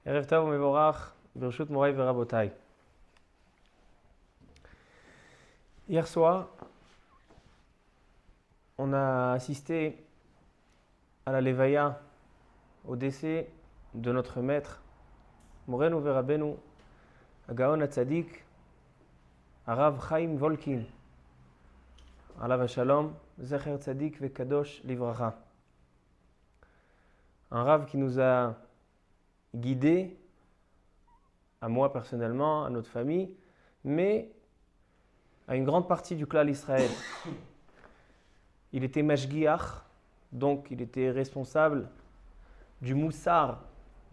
Erev Tov Mevorach, Birshut Moray Verabotai. Hier soir, on a assisté à la Levaya, au décès de notre maître, Morenu Verabenu, Gaon Hatzadik, Arav Chaim Volkin, Alav Shalom, Zecher Tzadik Vekadosh Livracha. Un Rav qui nous a guidés, à moi personnellement, à notre famille, mais à une grande partie du clan Israël. Il était mashgiach, donc il était responsable du moussar,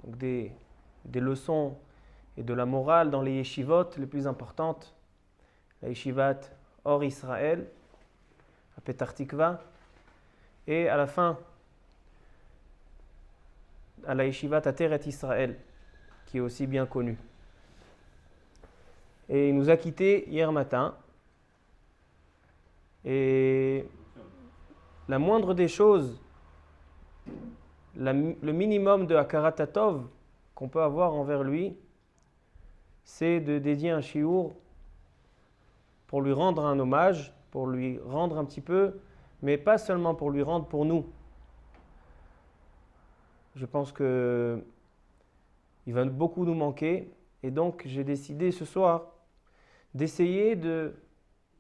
donc des leçons et de la morale dans les yeshivot les plus importantes, la yeshivat Or Israël, à Petar Tikva, et à la fin, à la yeshivat Ateret Israël, qui est aussi bien connue. Et il nous a quittés hier matin. Et la moindre des choses, le minimum de Hakarat Hatov qu'on peut avoir envers lui, c'est de dédier un shiur pour lui rendre un hommage, pour lui rendre un petit peu, mais pas seulement pour lui rendre, pour nous. Je pense qu'il va beaucoup nous manquer, et donc j'ai décidé ce soir d'essayer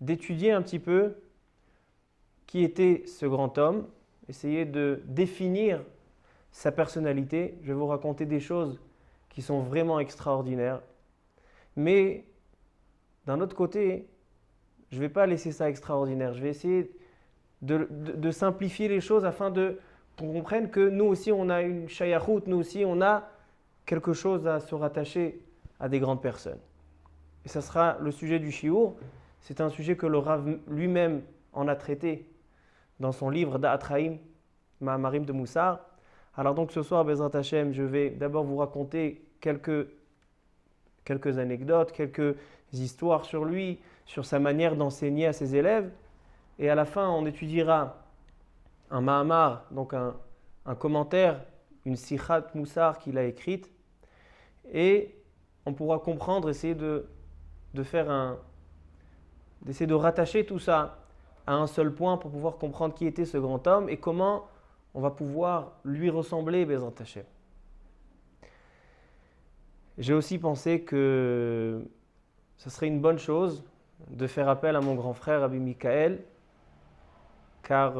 d'étudier un petit peu qui était ce grand homme, essayer de définir sa personnalité. Je vais vous raconter des choses qui sont vraiment extraordinaires. Mais d'un autre côté, je ne vais pas laisser ça extraordinaire. Je vais essayer de simplifier les choses afin qu'on comprenne que nous aussi, on a une shayachout, nous aussi, on a quelque chose à se rattacher à des grandes personnes. Et ça sera le sujet du shiur. C'est un sujet que le Rav lui-même en a traité dans son livre Da'at-Chaim, Ma'amarim de Moussar. Alors donc ce soir, Bezrat Hashem, je vais d'abord vous raconter quelques anecdotes, quelques histoires sur lui, sur sa manière d'enseigner à ses élèves. Et à la fin, on étudiera un Ma'amar, donc un commentaire, une Sichat Moussar qu'il a écrite. Et on pourra comprendre, essayer d'essayer de rattacher tout ça à un seul point pour pouvoir comprendre qui était ce grand homme et comment on va pouvoir lui ressembler, Bezrat Hashem. J'ai aussi pensé que ce serait une bonne chose de faire appel à mon grand frère Rabbi Mikaël, car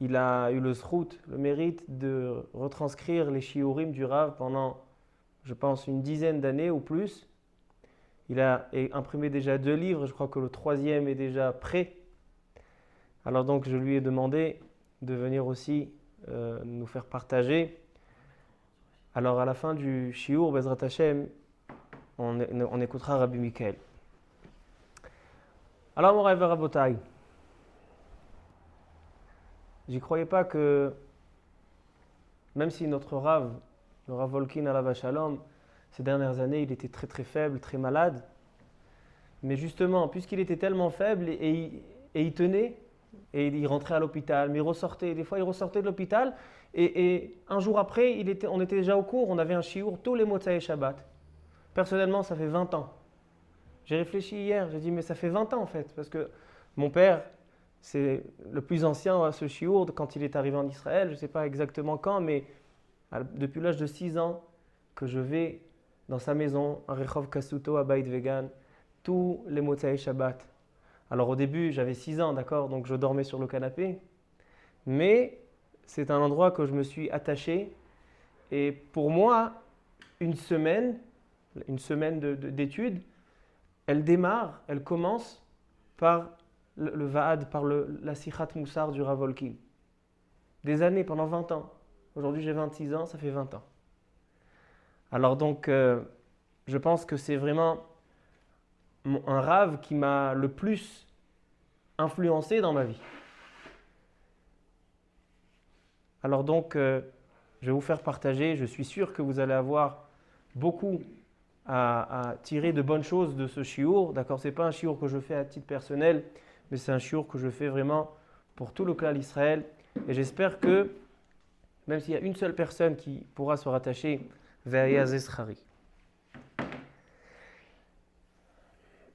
il a eu le zrout, le mérite de retranscrire les shiurim du Rav pendant, je pense, une dizaine d'années ou plus. Il a imprimé déjà 2 livres, je crois que le 3e est déjà prêt. Alors donc je lui ai demandé de venir aussi nous faire partager. Alors à la fin du shiur, Bezrat Hashem, on écoutera Rabbi Mikaël. Alors mon Rav Rabotai, j'y croyais pas que, même si notre Rav, le Rav Volkin Alav Shalom, ces dernières années, il était très très faible, très malade. Mais justement, puisqu'il était tellement faible et il tenait, et il rentrait à l'hôpital, mais il ressortait. Des fois, il ressortait de l'hôpital et un jour après, on était déjà au cours, on avait un shiur tous les Motzei Shabbat. Personnellement, ça fait 20 ans. J'ai réfléchi hier, j'ai dit, mais ça fait 20 ans en fait, parce que mon père, c'est le plus ancien à ce shiur quand il est arrivé en Israël. Je ne sais pas exactement quand, mais depuis l'âge de 6 ans, que je vais dans sa maison, à Rehov Kasuto, à Beit Vegan, tous les Motzei Shabbat. Alors au début, j'avais 6 ans, d'accord, donc je dormais sur le canapé. Mais c'est un endroit que je me suis attaché. Et pour moi, une semaine d'études, elle commence par le Va'ad, par la Sichat Moussar du Rav Volkin. Des années, pendant 20 ans. Aujourd'hui, j'ai 26 ans, ça fait 20 ans. Alors donc, je pense que c'est vraiment un Rav qui m'a le plus influencé dans ma vie. Alors donc, je vais vous faire partager. Je suis sûr que vous allez avoir beaucoup à tirer de bonnes choses de ce shiur. D'accord, ce n'est pas un shiur que je fais à titre personnel, mais c'est un shiur que je fais vraiment pour tout le clan d'Israël. Et j'espère que, même s'il y a une seule personne qui pourra se rattacher ve'aya ze schari.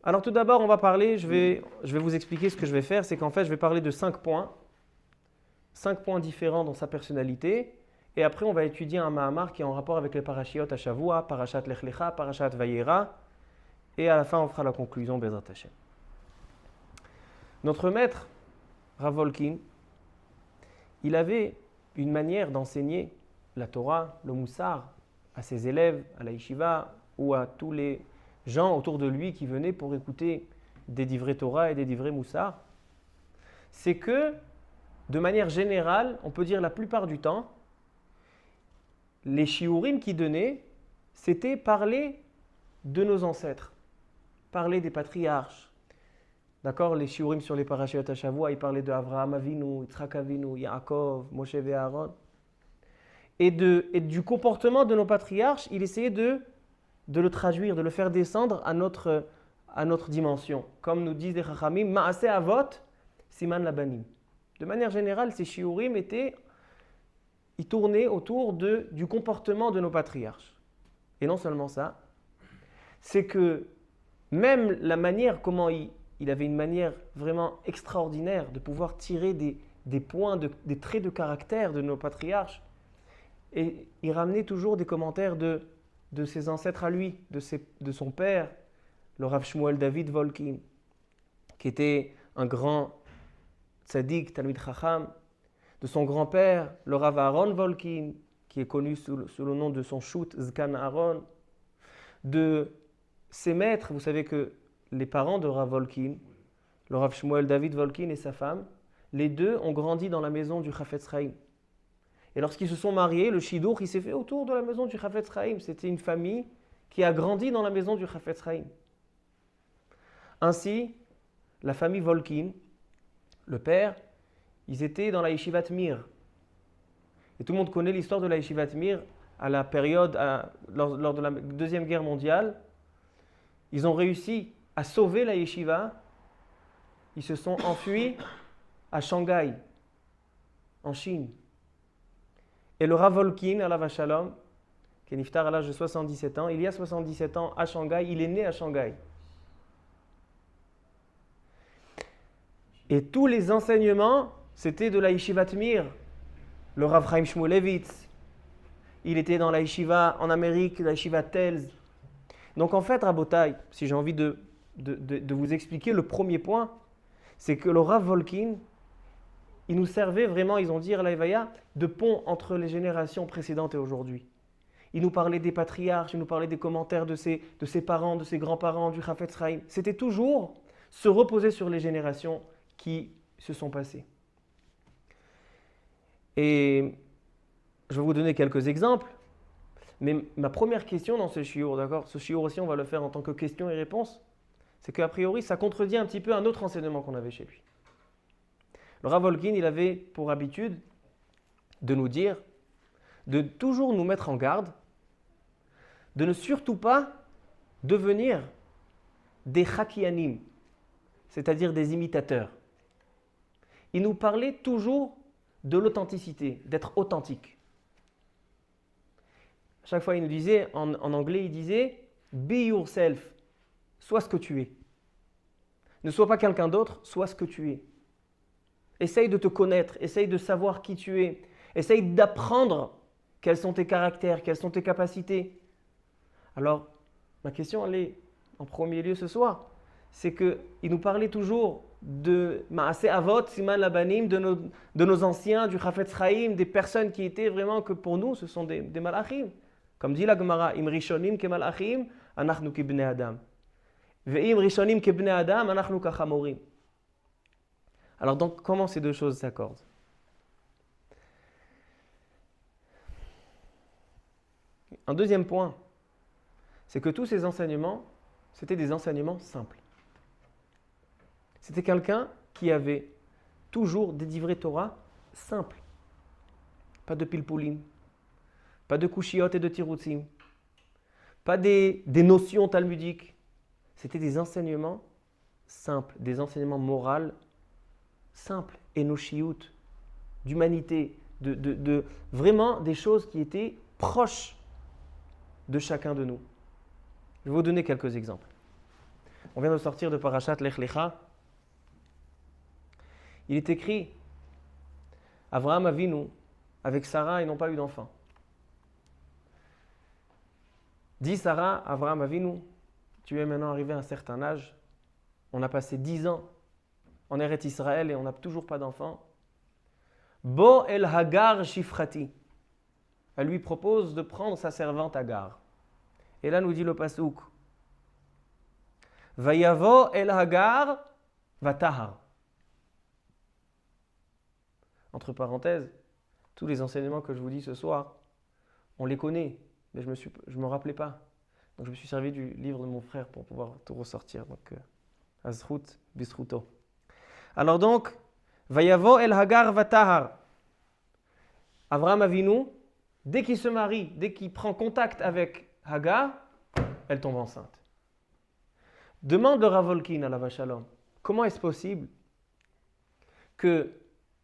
Alors tout d'abord, on va parler, je vais vous expliquer ce que je vais faire, c'est qu'en fait, je vais parler de 5 points différents dans sa personnalité, et après, on va étudier un Mahamar qui est en rapport avec les parashiot à Shavua, Parashat Lech Lecha, Parashat Vayera, et à la fin, on fera la conclusion, Bezrat Hashem. Notre maître, Rav Volkin, il avait une manière d'enseigner la Torah, le Moussar, à ses élèves, à la Yeshiva, ou à tous les gens autour de lui qui venaient pour écouter des divrei Torah et des divrei Moussar, c'est que, de manière générale, on peut dire la plupart du temps, les shiurim qu'il donnait, c'était parler de nos ancêtres, parler des patriarches. D'accord, les shiurim sur les parashiot à Shavua, ils parlaient de Avraham Avinu, Yitzhak Avinu, Yaakov, Moshe et Aaron. Et du comportement de nos patriarches, il essayait de le traduire, de le faire descendre à notre dimension. Comme nous disent les Chachamim, Ma'aseh Avot, Siman Labanim. De manière générale, ces shiurim ils tournaient autour du comportement de nos patriarches. Et non seulement ça, c'est que même la manière, comment il avait une manière vraiment extraordinaire de pouvoir tirer des points, des traits de caractère de nos patriarches. Et il ramenait toujours des commentaires de ses ancêtres à lui, de son père, le Rav Shmuel David Volkin, qui était un grand tzaddik, Talmid Chacham, de son grand-père, le Rav Aaron Volkin, qui est connu sous le nom de son shoot Zkan Aaron, de ses maîtres. Vous savez que les parents de Rav Volkin, le Rav Shmuel David Volkin et sa femme, les deux ont grandi dans la maison du Chafetz Chaim. Et lorsqu'ils se sont mariés, le Shidour, il s'est fait autour de la maison du Chafetz Chaim. C'était une famille qui a grandi dans la maison du Chafetz Chaim. Ainsi, la famille Volkin, le père, ils étaient dans la Yeshivat Mir. Et tout le monde connaît l'histoire de la Yeshivat Mir à la période, lors de la Deuxième Guerre mondiale. Ils ont réussi à sauver la Yeshiva. Ils se sont enfuis à Shanghai, en Chine. Et le Rav Volkin, alav Shalom, qui est niftar à l'âge de 77 ans, il y a 77 ans à Shanghai, il est né à Shanghai. Et tous les enseignements, c'était de la Yeshivat Mir. Le Rav Chaim Shmulevitz, il était dans la Yeshiva en Amérique, la Yeshiva Telz. Donc en fait, Rabotai, si j'ai envie de vous expliquer le premier point, c'est que le Rav Volkin, il nous servait vraiment, ils ont dit à l'Aïvaya, de pont entre les générations précédentes et aujourd'hui. Il nous parlait des patriarches, il nous parlait des commentaires de ses parents, de ses grands-parents, du Chafetz Chaim. C'était toujours se reposer sur les générations qui se sont passées. Et je vais vous donner quelques exemples. Mais ma première question dans ce shiur, d'accord, ce shiur aussi on va le faire en tant que question et réponse, c'est qu'a priori ça contredit un petit peu un autre enseignement qu'on avait chez lui. Le Rav Volkin, il avait pour habitude de nous dire, de toujours nous mettre en garde, de ne surtout pas devenir des chakianim, c'est-à-dire des imitateurs. Il nous parlait toujours de l'authenticité, d'être authentique. Chaque fois, il nous disait, en anglais, il disait « Be yourself », sois ce que tu es. Ne sois pas quelqu'un d'autre, sois ce que tu es. Essaye de te connaître, essaye de savoir qui tu es, essaye d'apprendre quels sont tes caractères, quelles sont tes capacités. Alors, ma question, elle est en premier lieu ce soir, c'est qu'il nous parlait toujours de Ma'aseh Avot, Siman Labanim, de nos anciens, du Chafetz Chaim, des personnes qui étaient vraiment que pour nous, ce sont des malachim. Comme dit la Gemara, Im Rishonim ke malachim, anachnu ke bnei Adam. Ve'im Rishonim ke bnei Adam, anachnu ka chamorim. Alors donc, comment ces deux choses s'accordent? Un deuxième point, c'est que tous ces enseignements, c'était des enseignements simples. C'était quelqu'un qui avait toujours des divrei Torah simples. Pas de pilpoulim, pas de kushiot et de tirutzim, pas des notions talmudiques. C'était des enseignements simples, des enseignements moraux simples, énoshiout, d'humanité, de vraiment des choses qui étaient proches de chacun de nous. Je vais vous donner quelques exemples. On vient de sortir de Parashat Lech Lecha. Il est écrit, Avraham Avinu, avec Sarah, ils n'ont pas eu d'enfant. Dit Sarah, Avraham Avinu, tu es maintenant arrivé à un certain âge. On a passé 10 ans en Eretz Israël et on n'a toujours pas d'enfant. Bo el Hagar Shifrati. Elle lui propose de prendre sa servante Hagar. Et là nous dit le pasouk. Vayavo el Hagar vatahar. Entre parenthèses, tous les enseignements que je vous dis ce soir, on les connaît, mais je ne me rappelais pas. Donc je me suis servi du livre de mon frère pour pouvoir tout ressortir. Donc, Azrut bisruto. Alors donc, Vayavo el Hagar vatahar. Avraham Avinu, dès qu'il se marie, dès qu'il prend contact avec Hagar, elle tombe enceinte. Demande le Rav Volkin à la Shalom, comment est-ce possible que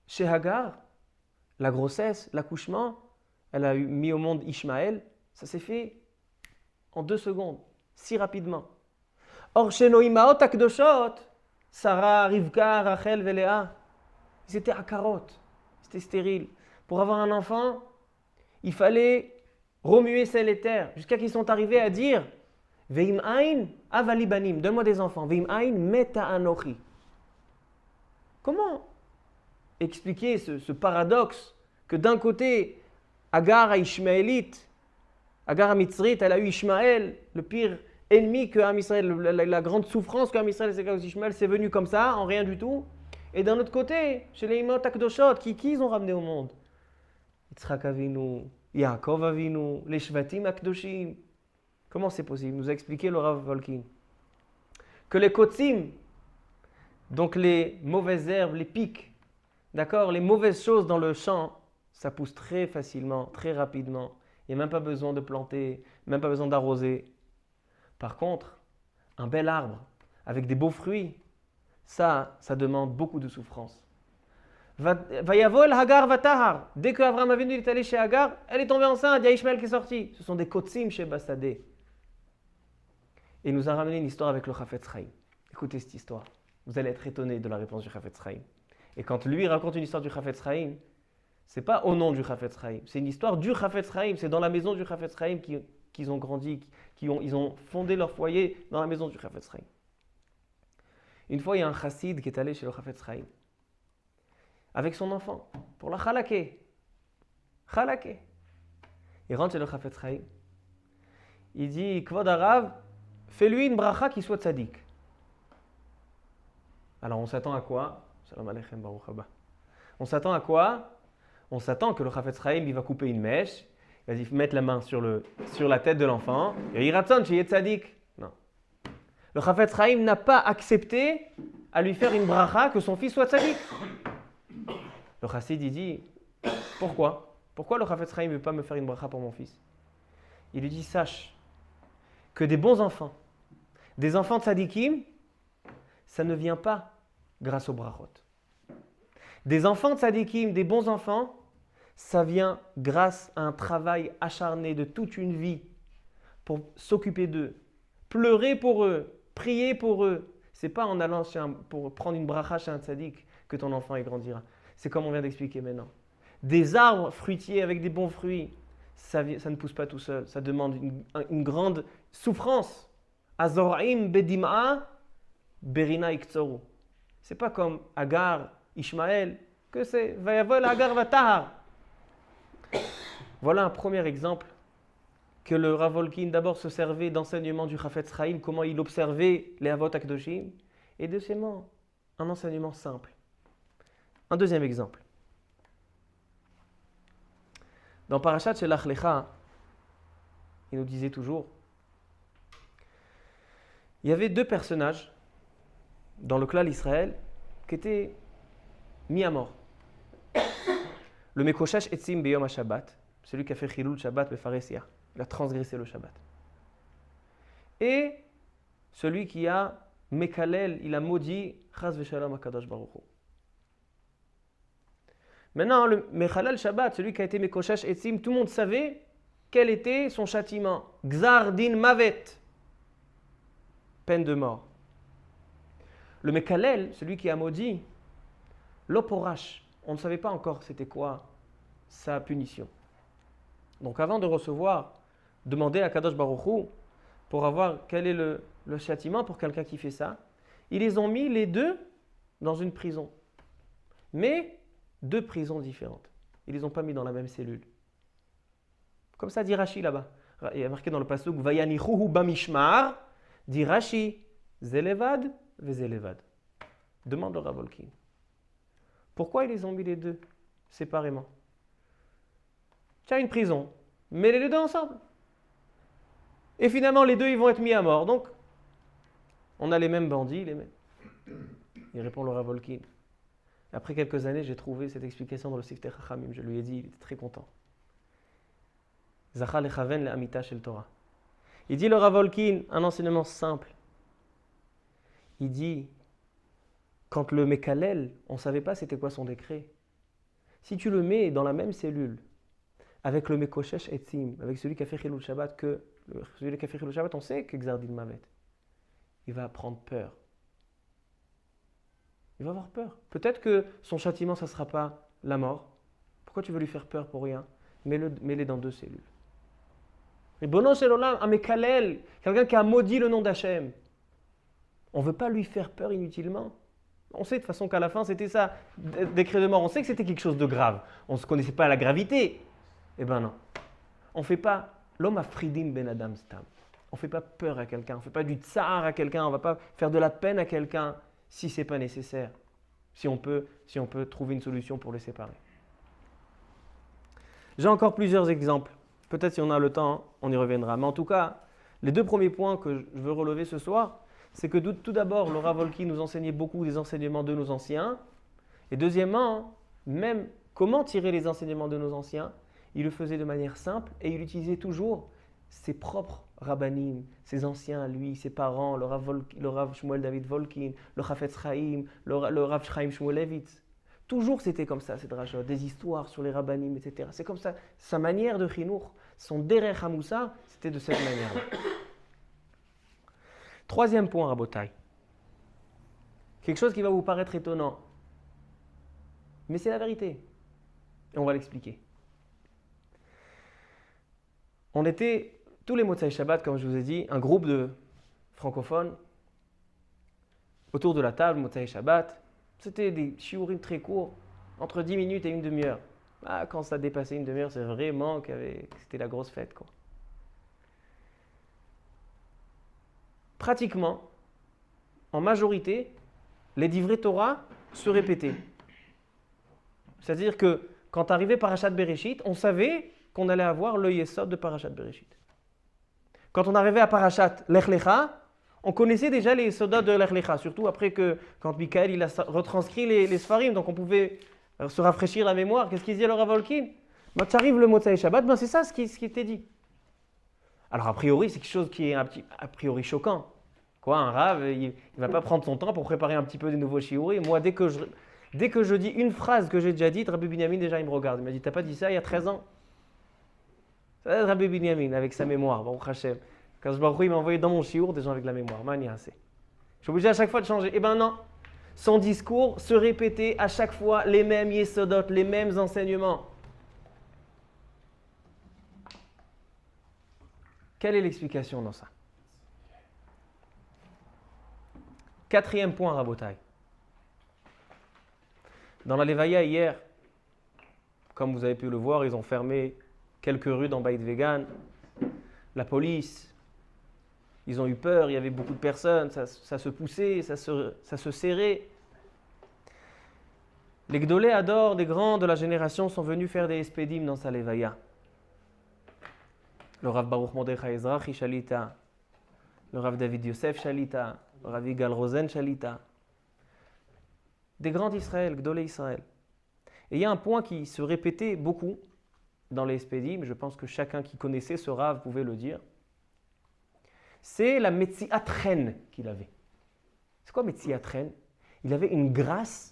chez Hagar, la grossesse, l'accouchement, elle a mis au monde Ishmaël, ça s'est fait en 2 secondes, si rapidement. Or, chez nos Imaot Akdoshot, Sarah, Rivka, Rachel, Léa, ils étaient akarot, c'était stérile. Pour avoir un enfant, il fallait remuer ciel et terre, jusqu'à qu'ils sont arrivés à dire Veim ain avali banim, donne-moi des enfants. Veim ain meta anochi. Comment expliquer ce paradoxe que d'un côté, Hagar a Ishmaélite, Hagar a Mitzrite, elle a eu Ishmaël, le pire ennemi que Am Israël, la grande souffrance que Am Israël, c'est que Ishmaël, c'est venu comme ça, en rien du tout. Et d'un autre côté, chez les Imot Akdoshot, qui ils ont ramené au monde? Yitzhak Avinu, Yaakov Avinu, les Shvatim Akdoshim. Comment c'est possible? Nous a expliqué le Rav Volkin que les Kotsim, donc les mauvaises herbes, les pics, d'accord, les mauvaises choses dans le champ, ça pousse très facilement, très rapidement. Il n'y a même pas besoin de planter, même pas besoin d'arroser. Par contre, un bel arbre avec des beaux fruits, ça demande beaucoup de souffrance. Vayavo el Hagar vatahar. Dès que Avraham Avinu est allé chez Hagar, elle est tombée enceinte, il y a Ishmaël qui est sorti. Ce sont des Kotsim chez Bassadeh. Et il nous a ramené une histoire avec le Chafetz Chaim. Écoutez cette histoire. Vous allez être étonnés de la réponse du Chafetz Chaim. Et quand lui raconte une histoire du Chafetz Chaim, c'est pas au nom du Chafetz Chaim, c'est une histoire du Chafetz Chaim. C'est dans la maison du Chafetz Chaim qu'ils ont grandi, ils ont fondé leur foyer dans la maison du Chafetz Chaim. Une fois, il y a un chassid qui est allé chez le Chafetz Chaim avec son enfant pour la chalaké. Chalaké. Il rentre chez le Chafetz Chaim. Il dit, Kvod Harav, fais-lui une bracha qui soit tzaddik. Alors on s'attend à quoi? Shalom aleichem, baruch haba. On s'attend à quoi? On s'attend que le Chafetz Chaim il va couper une mèche, il va mettre la main sur la tête de l'enfant, et il ratzon chez tzaddik. Non. Le Chafetz Chaim n'a pas accepté à lui faire une bracha que son fils soit tzaddik. Le chassid il dit, pourquoi? Pourquoi le Chafetz Chaim ne veut pas me faire une bracha pour mon fils? Il lui dit, sache que des bons enfants, des enfants tzadikim, ça ne vient pas grâce aux brachot. Des enfants tzadikim, des bons enfants, ça vient grâce à un travail acharné de toute une vie pour s'occuper d'eux, pleurer pour eux, prier pour eux. C'est pas en allant pour prendre une bracha chez un tzadik que ton enfant y grandira. C'est comme on vient d'expliquer maintenant. Des arbres fruitiers avec des bons fruits, ça ne pousse pas tout seul. Ça demande une grande souffrance. Azoraim bedim'a berina iktsoru. C'est pas comme Hagar, Ishmaël, que c'est Vayavol Hagar vatahar. Voilà un premier exemple que le Rav Volkin d'abord se servait d'enseignement du Chafetz Chaim, comment il observait les Avot Akdoshim, et deuxièmement, un enseignement simple. Un deuxième exemple. Dans Parashat Shelach Lecha, il nous disait toujours, il y avait 2 personnages dans le clan d'Israël qui étaient mis à mort. Le Mekoshash Etzim Beyom HaShabbat, celui qui a fait Chilul Shabbat Befaresia, il a transgressé le Shabbat. Et celui qui a Mekalel, il a maudit Chaz Veshalom HaKadosh Baruch Hu. Maintenant, le Mechalal Shabbat, celui qui a été Mekoshash Etzim, tout le monde savait quel était son châtiment. Gzar din mavet, peine de mort. Le Mekalel, celui qui a maudit, l'oporash, on ne savait pas encore c'était quoi sa punition. Donc avant de recevoir, demander à Kadosh Baruch Hu pour avoir quel est le châtiment pour quelqu'un qui fait ça, ils les ont mis les deux dans une prison. Mais deux prisons différentes. Ils les ont pas mis dans la même cellule. Comme ça dit Rashi là-bas. Il y a marqué dans le pasuk Vayanichuhu bamishmar, dit Rashi, Zelevad vezelevad. Demande au Rav Volkin. Pourquoi ils les ont mis les deux séparément? Tu as une prison, mets les deux ensemble. Et finalement, les deux, ils vont être mis à mort. Donc, on a les mêmes bandits, les mêmes. Il répond le Rav Volkin. Après quelques années, j'ai trouvé cette explication dans le Siftei Chachamim. Je lui ai dit, il était très content. Zachal lechaven le'amita shel Torah. Il dit le Rav Volkin, un enseignement simple. Il dit, quand le Mekalel, on ne savait pas c'était quoi son décret. Si tu le mets dans la même cellule, avec le Mekoshesh Etzim, avec celui qui a fait Chilul Shabbat, celui qui a fait Chilul Shabbat, on sait que Gzar din Mavet, il va prendre peur. Il va avoir peur. Peut-être que son châtiment, ça ne sera pas la mort. Pourquoi tu veux lui faire peur pour rien? Mets-les dans deux cellules. Et Bono Shel Olam, un Mekalel, quelqu'un qui a maudit le nom d'Hachem. On ne veut pas lui faire peur inutilement. On sait de toute façon qu'à la fin, c'était ça, décret de mort. On sait que c'était quelque chose de grave. On ne connaissait pas la gravité. Eh bien non. On ne fait pas l'homme à Fridim Ben Adam Stam. On ne fait pas peur à quelqu'un. On ne fait pas du tsar à quelqu'un. On ne va pas faire de la peine à quelqu'un si ce n'est pas nécessaire. Si on peut trouver une solution pour les séparer. J'ai encore plusieurs exemples. Peut-être si on a le temps, on y reviendra. Mais en tout cas, les deux premiers points que je veux relever ce soir, c'est que tout d'abord, le Rav Volkin nous enseignait beaucoup des enseignements de nos anciens. Et deuxièmement, même comment tirer les enseignements de nos anciens, il le faisait de manière simple et il utilisait toujours ses propres rabbanim, ses anciens à lui, ses parents, le Rav Shmuel David Volkin, le Chafetz Chaim, le Rav Chaim Shmulevitz. Toujours c'était comme ça, ces drachot, des histoires sur les rabbanim, etc. C'est comme ça. Sa manière de chinour, son derech hamoussa, c'était de cette manière-là. Troisième point, Rabotai. Quelque chose qui va vous paraître étonnant. Mais c'est la vérité. Et on va l'expliquer. On était, tous les Motzai Shabbat, comme je vous ai dit, un groupe de francophones autour de la table, Motzai Shabbat. C'était des shiurim très courts, entre 10 minutes et une demi-heure. Quand ça dépassait une demi-heure, c'est vraiment que c'était la grosse fête, quoi. Pratiquement, en majorité, les divrei Torah se répétaient. C'est-à-dire que quand arrivait Parashat Bereshit, on savait qu'on allait avoir le Yesod de Parashat Bereshit. Quand on arrivait à Parashat Lech Lecha, on connaissait déjà les Yesodot de Lech Lecha, surtout après que quand Michael il a retranscrit les Sfarim, donc on pouvait se rafraîchir la mémoire. Qu'est-ce qu'il disait le Rav Volkin? Quand arrive le Motzai Shabbat, c'est ça ce qui était dit. Alors a priori, c'est quelque chose qui est a priori choquant. Quoi, un Rav, il ne va pas prendre son temps pour préparer un petit peu des nouveaux shiurim. Moi, dès que je dis une phrase que j'ai déjà dite, Rabbi Binyamin, déjà, il me regarde. Il m'a dit, t'as pas dit ça il y a 13 ans? Ça va être Rabbi Binyamin, avec sa mémoire, Baruch Hashem. Quand il m'a envoyé dans mon shiur des gens avec la mémoire. Je suis obligé à chaque fois de changer. Eh ben non, son discours se répétait à chaque fois les mêmes yesodot, les mêmes enseignements. Quelle est l'explication dans ça? Quatrième point, Rabotai. Dans la Levaya hier, comme vous avez pu le voir, ils ont fermé quelques rues dans Beit Vegan. La police, ils ont eu peur, il y avait beaucoup de personnes, ça se poussait, ça se serrait. Les Gdolé Ador, des grands de la génération, sont venus faire des espédim dans sa Levaya. Le Rav Baruch Mordechai Ezrachi Shalita, le Rav David Yosef Shalita, le Rav Yigal Rosen Shalita. Des grands d'Israël, Gdolé Israël. Et il y a un point qui se répétait beaucoup dans les espédim, je pense que chacun qui connaissait ce Rav pouvait le dire. C'est la Metziat Chen qu'il avait. C'est quoi Metziat Chen? Il avait une grâce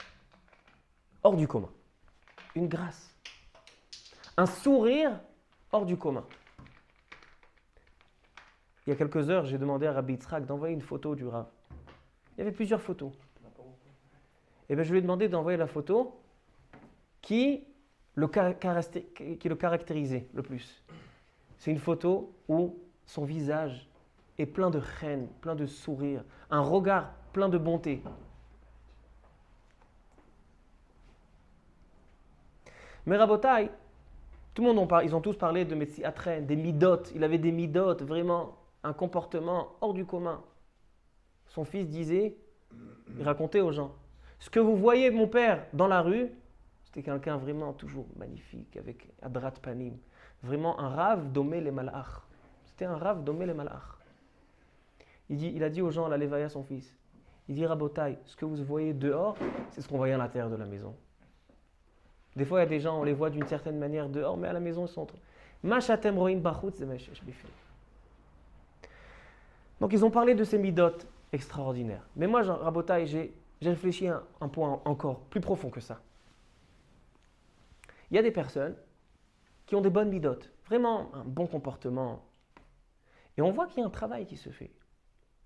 hors du commun. Une grâce. Un sourire hors du commun. il y a quelques heures, j'ai demandé à Rabbi Yitzhak d'envoyer une photo du Rav. Il y avait plusieurs photos. Et bien je lui ai demandé d'envoyer la photo qui le caractérisait le plus. C'est une photo où son visage est plein de haine, plein de sourire, un regard plein de bonté. Mais Rabotai, tout le monde ils ont tous parlé de Metziatren, des midot. Il avait des midot, vraiment un comportement hors du commun. Son fils disait, il racontait aux gens, ce que vous voyez mon père dans la rue, c'était quelqu'un vraiment toujours magnifique, avec Adrat Panim. Vraiment un Rav domé les malach. C'était un Rav domé les malach. Il a dit aux gens à la Lévaïa, son fils, il dit Rabotai, ce que vous voyez dehors, c'est ce qu'on voyait à l'intérieur de la maison. Des fois, il y a des gens, on les voit d'une certaine manière dehors, mais à la maison, ils sont... Donc, ils ont parlé de ces midot extraordinaires. Mais moi, Rabotai, j'ai réfléchi à un point encore plus profond que ça. Il y a des personnes qui ont des bonnes midot, vraiment un bon comportement. Et on voit qu'il y a un travail qui se fait.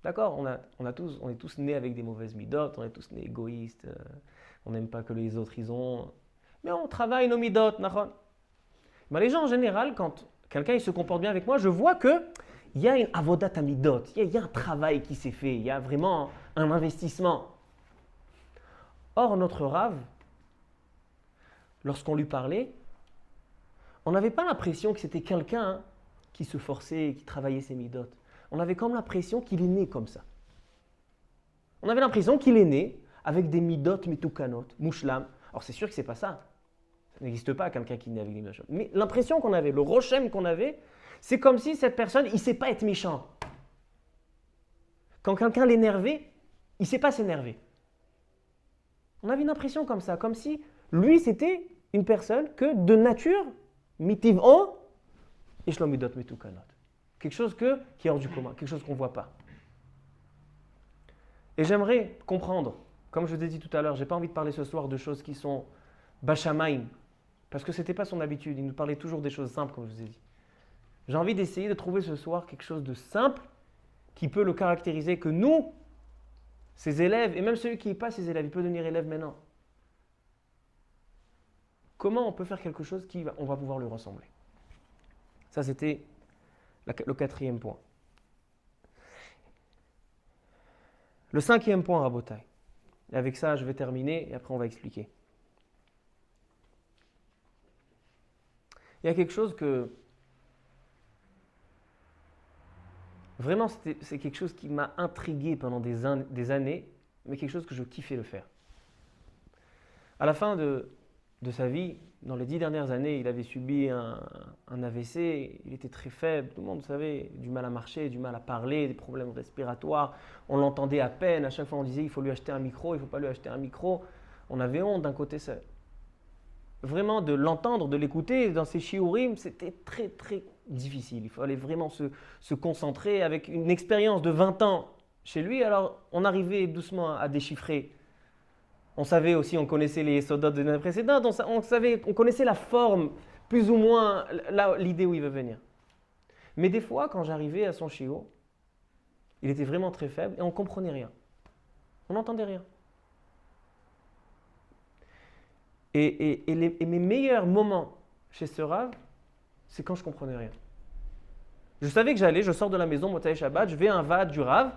D'accord, on est tous nés avec des mauvaises midot, on est tous nés égoïstes, on n'aime pas que les autres ils ont... Mais on travaille nos midot, nachon. Mais les gens en général, quand quelqu'un il se comporte bien avec moi, je vois qu'il y a une avodat amidot, il y a un travail qui s'est fait, il y a vraiment un investissement. Or, notre Rav, lorsqu'on lui parlait, on n'avait pas l'impression que c'était quelqu'un qui se forçait, qui travaillait ses midot. On avait comme l'impression qu'il est né comme ça. On avait l'impression qu'il est né avec des midot metukanot, mouchlam. Alors c'est sûr que c'est pas ça. Ça n'existe pas quelqu'un qui est né avec des midot. Mais l'impression qu'on avait, le rochem qu'on avait, c'est comme si cette personne, il ne sait pas être méchant. Quand quelqu'un l'énervait, il ne sait pas s'énerver. On avait une impression comme ça, comme si lui c'était une personne que de nature, mitiv'o, et shlomidot metukanot. Quelque chose qui est hors du commun, quelque chose qu'on ne voit pas. Et j'aimerais comprendre, comme je vous ai dit tout à l'heure, je n'ai pas envie de parler ce soir de choses qui sont bachamaim, parce que ce n'était pas son habitude, il nous parlait toujours des choses simples, comme je vous ai dit. J'ai envie d'essayer de trouver ce soir quelque chose de simple qui peut le caractériser, que nous, ses élèves, et même celui qui n'est pas ses élèves, il peut devenir élève maintenant. Comment on peut faire quelque chose on va pouvoir lui ressembler? Ça, c'était le quatrième point. Le cinquième point, Rabotai. Et avec ça, je vais terminer et après on va expliquer. Il y a quelque chose que... Vraiment, c'est quelque chose qui m'a intrigué pendant des années, mais quelque chose que je kiffais le faire. À la fin de sa vie, dans les 10 dernières années, il avait subi un AVC, il était très faible, tout le monde savait, du mal à marcher, du mal à parler, des problèmes respiratoires, on l'entendait à peine, à chaque fois on disait il faut lui acheter un micro, il ne faut pas lui acheter un micro. On avait honte d'un côté, vraiment de l'entendre, de l'écouter dans ses shiurim, c'était très très difficile. Il fallait vraiment se concentrer avec une expérience de 20 ans chez lui, alors on arrivait doucement à déchiffrer. On savait aussi, on connaissait les soldats de l'année précédente, on connaissait la forme, plus ou moins l'idée où il veut venir. Mais des fois, quand j'arrivais à son shiur, il était vraiment très faible et on ne comprenait rien. On n'entendait rien. Et mes meilleurs moments chez ce Rav, c'est quand je ne comprenais rien. Je savais que je sors de la maison, Motsei Shabbat, je vais à un Vad du Rav,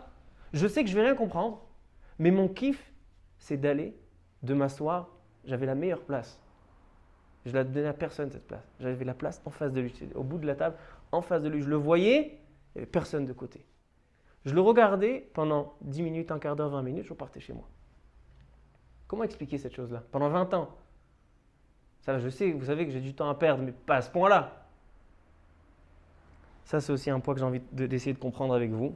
je sais que je ne vais rien comprendre, mais mon kiff, c'est d'aller, de m'asseoir, j'avais la meilleure place. Je ne la donnais à personne cette place. J'avais la place en face de lui, au bout de la table, en face de lui. Je le voyais, il n'y avait personne de côté. Je le regardais pendant 10 minutes, un quart d'heure, 20 minutes, je repartais chez moi. Comment expliquer cette chose-là? Pendant 20 ans. Ça, je sais, vous savez que j'ai du temps à perdre, mais pas à ce point-là. Ça, c'est aussi un point que j'ai envie d'essayer de comprendre avec vous.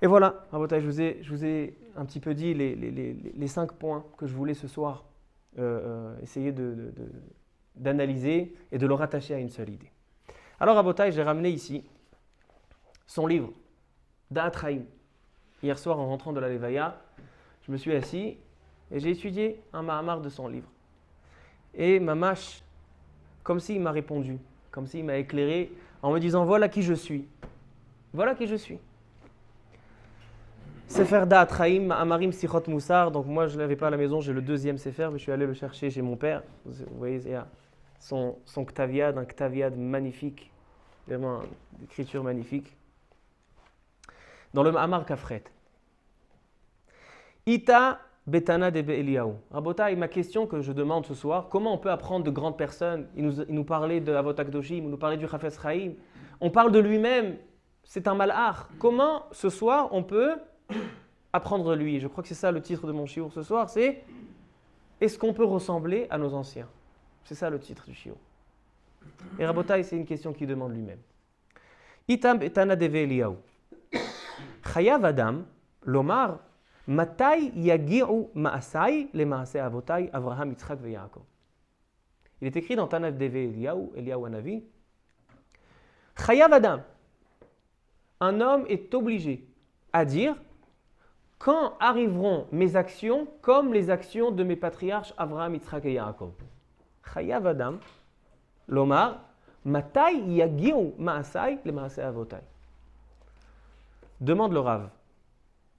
Et voilà, Rabotai, je vous ai un petit peu dit les 5 points que je voulais ce soir essayer d'analyser et de le rattacher à une seule idée. Alors, Rabotai, j'ai ramené ici son livre, Da'at Chaim. Hier soir, en rentrant de la Lévaïa, je me suis assis et j'ai étudié un mahamar de son livre. Et Mamash, comme s'il m'a répondu, comme s'il m'a éclairé en me disant « Voilà qui je suis ». Voilà qui je suis. Sefer Da'at Chaim, Amarim Sichot Moussar. Donc moi, je ne l'avais pas à la maison, j'ai le deuxième Sefer, mais je suis allé le chercher chez mon père. Vous voyez, il y a son Ktaviad, un Ktaviad magnifique, vraiment une écriture magnifique. Dans le Ma'amar Kafret. Ita Betana Debe Eliyahu. Rabotai, ma question que je demande ce soir, comment on peut apprendre de grandes personnes? Il nous parlait de Avot HaKadoshim, il nous parlait du Chafetz Chaim. On parle de lui-même, c'est un malach. Comment ce soir on peut apprendre de lui? Je crois que c'est ça le titre de mon shiur ce soir, c'est est-ce qu'on peut ressembler à nos anciens? C'est ça le titre du shiur. Et Rabotai, c'est une question qu'il demande lui-même. Itam Betana Debe Eliyahu. Chayav Adam, Lomar, Matai Yagi'u Ma'asai le Ma'asei Avotai, Avraham, Yitzchak ve Yaakov. Il est écrit dans Tanav Deve Eliyahu Hanavi, Chayav Adam, un homme est obligé à dire quand arriveront mes actions comme les actions de mes patriarches Avraham, Yitzchak et Yaakov. Chayav Adam, Lomar, Matai Yagi'u Ma'asai le Ma'asei Avotai. Demande le Rav.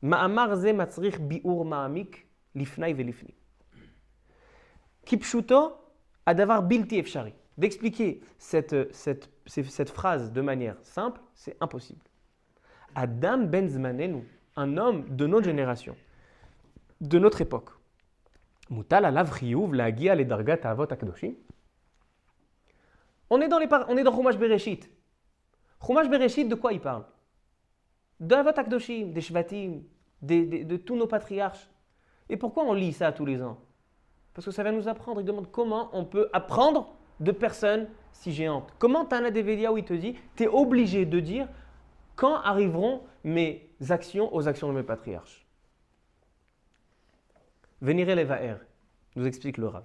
Ma'amar ze matzrich bi'ur ma'amik lifnai velifni. Kipshuto adavar bilti efshari. D'expliquer cette phrase de manière simple, c'est impossible. Adam ben zmanenu, un homme de notre génération, de notre époque. Mutal alav chiyuv la'agia le dargat avot hakadoshim. On est dans Chumash Bereshit. Chumash Bereshit, de quoi il parle? De Avot HaKadoshim, des Shvatim, de tous nos patriarches. Et pourquoi on lit ça tous les ans? Parce que ça va nous apprendre. Il demande comment on peut apprendre de personnes si géantes. Comment Tana Develia où il te dit, tu es obligé de dire quand arriveront mes actions aux actions de mes patriarches. Venire Levaer, nous explique le Rav.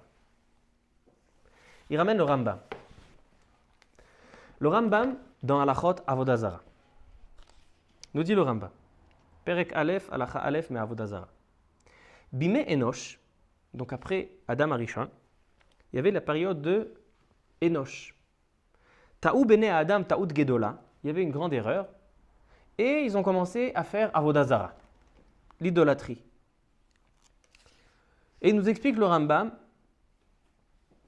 Il ramène le Rambam. Le Rambam dans Halachot Avodah Zara. Nous dit le Rambam, Perek Aleph, Halacha Aleph, mais Avodah Zara. Bimé Enosh, donc après Adam Arishon, il y avait la période de Enosh. Ta'ou bene Adam, Ta'out Gedola, il y avait une grande erreur, et ils ont commencé à faire Avodah Zara, l'idolâtrie. Et il nous explique le Rambam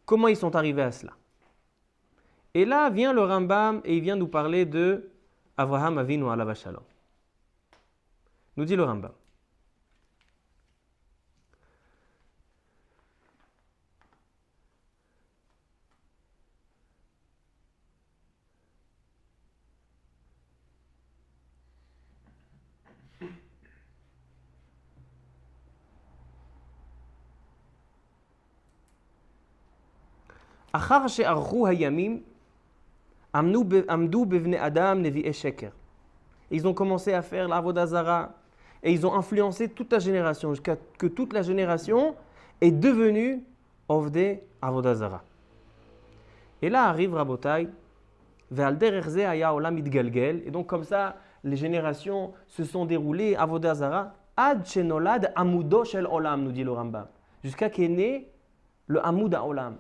comment ils sont arrivés à cela. Et là vient le Rambam et il vient nous parler de Avraham Avinu alav shalom. Nous dit le Rambam. Achar she'archu hayamim amdu bevnei adam nevi'e sheker. Ils ont commencé à faire l'Avodah Zara et ils ont influencé toute la génération jusqu'à que toute la génération est devenue Ovdei Avodah Zara. Et là arrive Rabotai, Ve'al derech ze haya olam mitgalgel, et donc comme ça les générations se sont déroulées Avodah Zara ad shenolad amudo shel olam, nous dit le Rambam, jusqu'à qu'est né le amud ha'olam.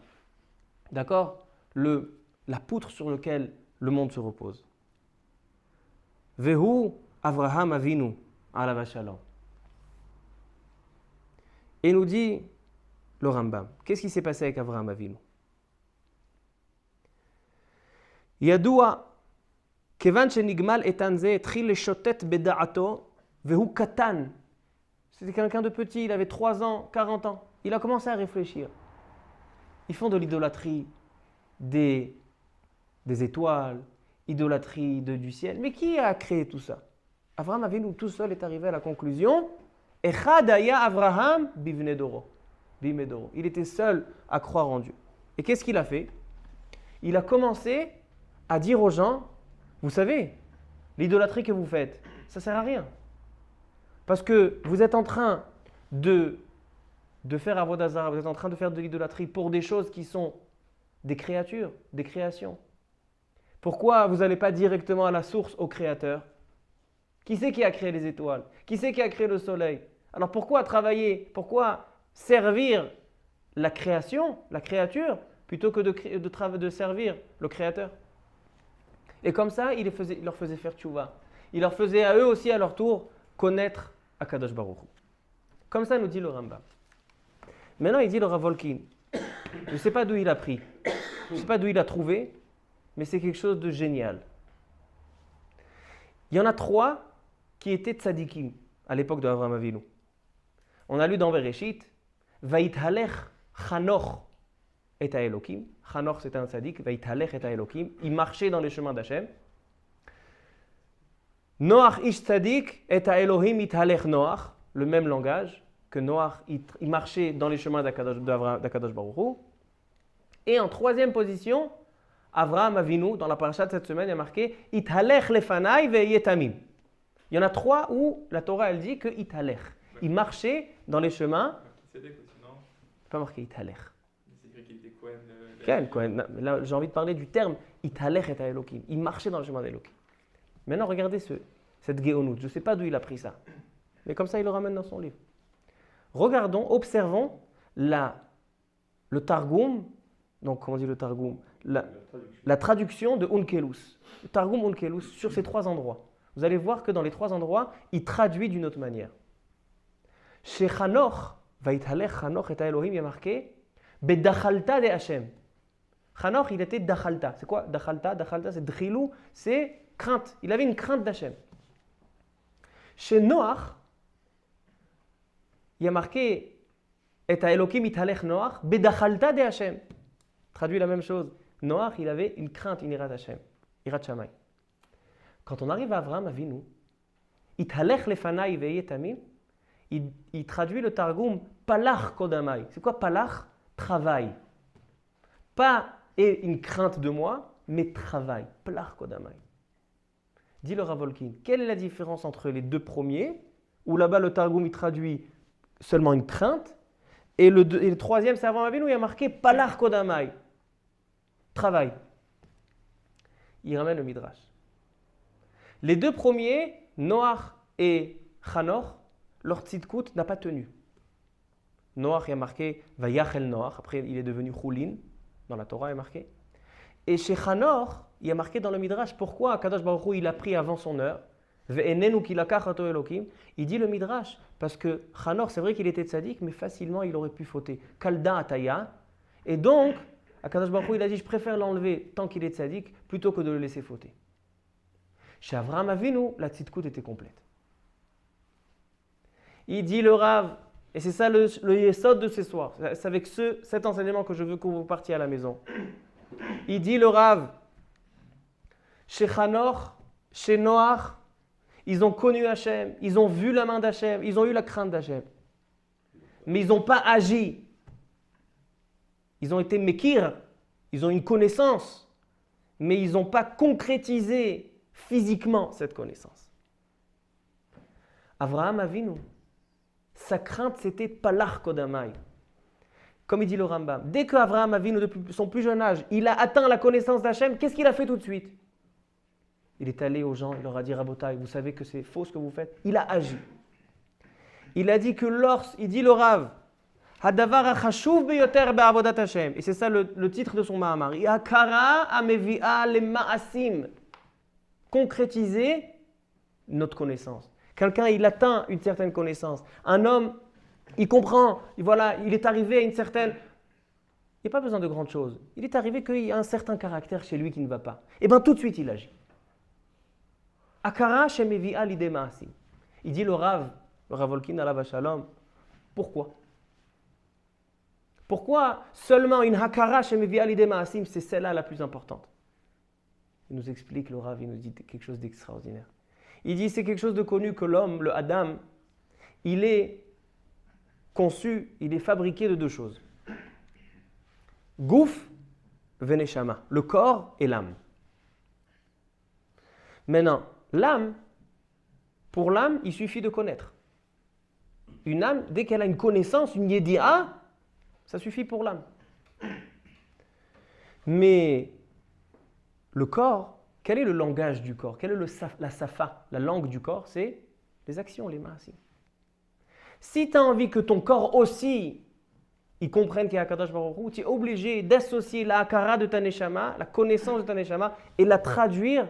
D'accord? La poutre sur laquelle le monde se repose. Vehu Avraham Avinu alav shalom. Et nous dit le Rambam, qu'est-ce qui s'est passé avec Avraham Avinu? Yadoua kevan shenigmal etan ze etchil leshotet beda'ato vehu katan. C'était quelqu'un de petit, il avait 3 ans, 40 ans. Il a commencé à réfléchir. Ils font de l'idolâtrie des étoiles, idolâtrie du ciel. Mais qui a créé tout ça? Avraham Avinu tout seul est arrivé à la conclusion Echad haya Avraham bivnei doro. Il était seul à croire en Dieu. Et qu'est-ce qu'il a fait? Il a commencé à dire aux gens, vous savez, l'idolâtrie que vous faites, ça ne sert à rien. Parce que vous êtes en train de faire Avodah Zara, vous êtes en train de faire de l'idolâtrie pour des choses qui sont des créatures, des créations. Pourquoi vous n'allez pas directement à la source, au Créateur? Qui c'est qui a créé les étoiles? Qui c'est qui a créé le soleil? Alors pourquoi travailler, pourquoi servir la création, la créature, plutôt que de servir le Créateur? Et comme ça, il leur faisait faire tchouva. il leur faisait à eux aussi à leur tour connaître Akadosh Baruch Hu. Comme ça nous dit le Rambam. Maintenant il dit le Rav Volkin, je ne sais pas d'où il a pris, je ne sais pas d'où il a trouvé, mais c'est quelque chose de génial. Il y en a 3 qui étaient tzadikim à l'époque de Avraham Avinu. On a lu dans Bereshit, Vaïthalech Chanoch et Elokim. Chanoch c'était un tzadik, Vaïthalech et Elokim. Il marchait dans les chemins d'Hachem. Noach ish tzadik et Elohim ithalech Noach, le même langage que Noach, il marchait dans les chemins d'Akadosh Baruch Hu. Et en 3e position, Avraham Avinu, dans la paracha de cette semaine, il y a marqué Ithalech lefanai ve'yetamim. Il y en a 3 où la Torah elle dit que Ithalech. Il marchait dans les chemins. Pas marqué Ithalech. C'est écrit qu'il était Kohen. Là, j'ai envie de parler du terme Ithalech et Elokim. Il marchait dans le chemin d'Elokim. Maintenant, regardez cette Géonout. Je ne sais pas d'où il a pris ça. Mais comme ça, il le ramène dans son livre. Regardons, observons le Targum. Donc, comment on dit le Targum? La traduction de Onkelos. Le Targum Onkelos sur ces 3 endroits. Vous allez voir que dans les 3 endroits, il traduit d'une autre manière. Chez Chanoch, Vaïthalech Chanoch et Elohim, il y a marqué Bedachalta de Hashem. Chanoch, il était Dachalta. C'est quoi Dachalta? Dachalta, c'est Dchilou, c'est crainte. Il avait une crainte d'Hashem. Chez Noach, il y a marqué Et Elohim Ithalech Noach Bedachalta de Hashem. Traduit la même chose. Noach, il avait une crainte, une irat Hashem, irat Shammai. Quand on arrive à Avraham Avinu, Ithalech lefanai ve'yetamim, il traduit le Targum Palach Kodamai. C'est quoi Palach? Travail. Pas une crainte de moi, mais travail. Palach Kodamai. Dit le Rav Volkin, quelle est la différence entre les 2 premiers, où là-bas le Targum il traduit seulement une crainte, et le 3e, c'est Avraham Avinu, où il y a marqué Palach Kodamai. Travail. Il ramène le Midrash. Les 2 premiers, Noach et Chanoch, leur tzidkut n'a pas tenu. Noach, il y a marqué Vayachel Noach, après il est devenu Choulin, dans la Torah il est marqué. Et chez Chanoch, il y a marqué dans le Midrash, pourquoi Akadosh Baruch Hu il a pris avant son heure, Ve'enenu kilakach ato Elokim, il dit le Midrash, parce que Chanoch, c'est vrai qu'il était tzaddik, mais facilement il aurait pu fauter. Kalda ataya, et donc, Akadosh Baruch Hu il a dit, je préfère l'enlever tant qu'il est tzaddik, plutôt que de le laisser fauter. Chez Avraham Avinu, la tzidkut était complète. Il dit le Rav, et c'est ça le yesod de ce soir, c'est avec cet enseignement que je veux que vous partiez à la maison. Il dit le Rav, chez Chanoch, chez Noach, ils ont connu Hachem, ils ont vu la main d'Hachem, ils ont eu la crainte d'Hachem. Mais ils n'ont pas agi. Ils ont été mekir, ils ont une connaissance, mais ils n'ont pas concrétisé physiquement cette connaissance. Avraham Avinu, sa crainte c'était Palach Kodamai. Comme il dit le Rambam, dès qu'Avraham Avinu, depuis son plus jeune âge, il a atteint la connaissance d'Hachem, qu'est-ce qu'il a fait tout de suite? Il est allé aux gens, il leur a dit Rabotai, vous savez que c'est faux ce que vous faites. Il a agi. Il a dit que il dit le Rav, Hadavar hachashuv beyoter be'avodat Hashem. Et c'est ça le titre de son Mahamar. Yakara amevi'a le ma'asim. Concrétiser notre connaissance. Quelqu'un, il atteint une certaine connaissance. Un homme, il comprend, voilà, il est arrivé à une certaine... Il n'y a pas besoin de grandes choses. Il est arrivé qu'il y a un certain caractère chez lui qui ne va pas. Et bien tout de suite, il agit. Akara shemevi'a l'idée ma'asim. Il dit le Rav Volkin alav shalom, pourquoi? Pourquoi seulement une hakara shemevi'a l'idée ma'asim, c'est celle-là la plus importante? Il nous explique, le Rav, il nous dit quelque chose d'extraordinaire. Il dit c'est quelque chose de connu que l'homme, le Adam, il est conçu, il est fabriqué de 2 choses. Gouf, veneshama, le corps et l'âme. Maintenant, l'âme, pour l'âme, il suffit de connaître. Une âme, dès qu'elle a une connaissance, une yédia, ça suffit pour l'âme. Mais le corps, quel est le langage du corps? Quelle est la safa? La langue du corps, c'est les actions, les mains. Si tu as envie que ton corps aussi, il comprenne qu'il y a Akadosh Baruch Hu, tu es obligé d'associer la akara de ta neshama, la connaissance de ta neshama, et la traduire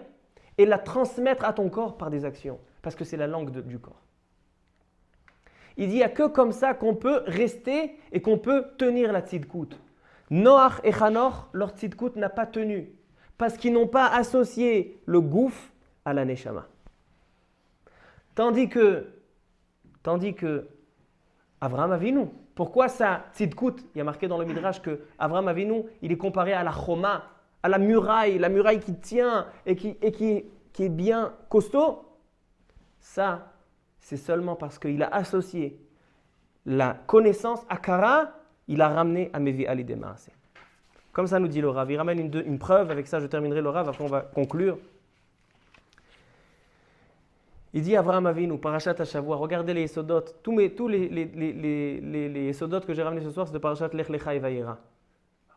et la transmettre à ton corps par des actions, parce que c'est la langue du corps. Il dit, il n'y a que comme ça qu'on peut rester et qu'on peut tenir la tzidkout. Noach et Hanoch, leur tzidkout n'a pas tenu, parce qu'ils n'ont pas associé le gouf à la neshama. Tandis que Avraham Avinu, pourquoi ça tzidkout? Il y a marqué dans le Midrash que Avraham Avinu, il est comparé à la choma, à la muraille qui tient et qui est bien costaud. Ça, c'est seulement parce qu'il a associé la connaissance akara, il a ramené à Mevi Ali Demaase. Comme ça nous dit le Rav. Il ramène une preuve, avec ça je terminerai le Rav, après on va conclure. Il dit Avraham Avinu, Parashat Hashavua, regardez les Yesodot, tous les Yesodot que j'ai ramenés ce soir, c'est de Parashat Lech Lecha et Vayera.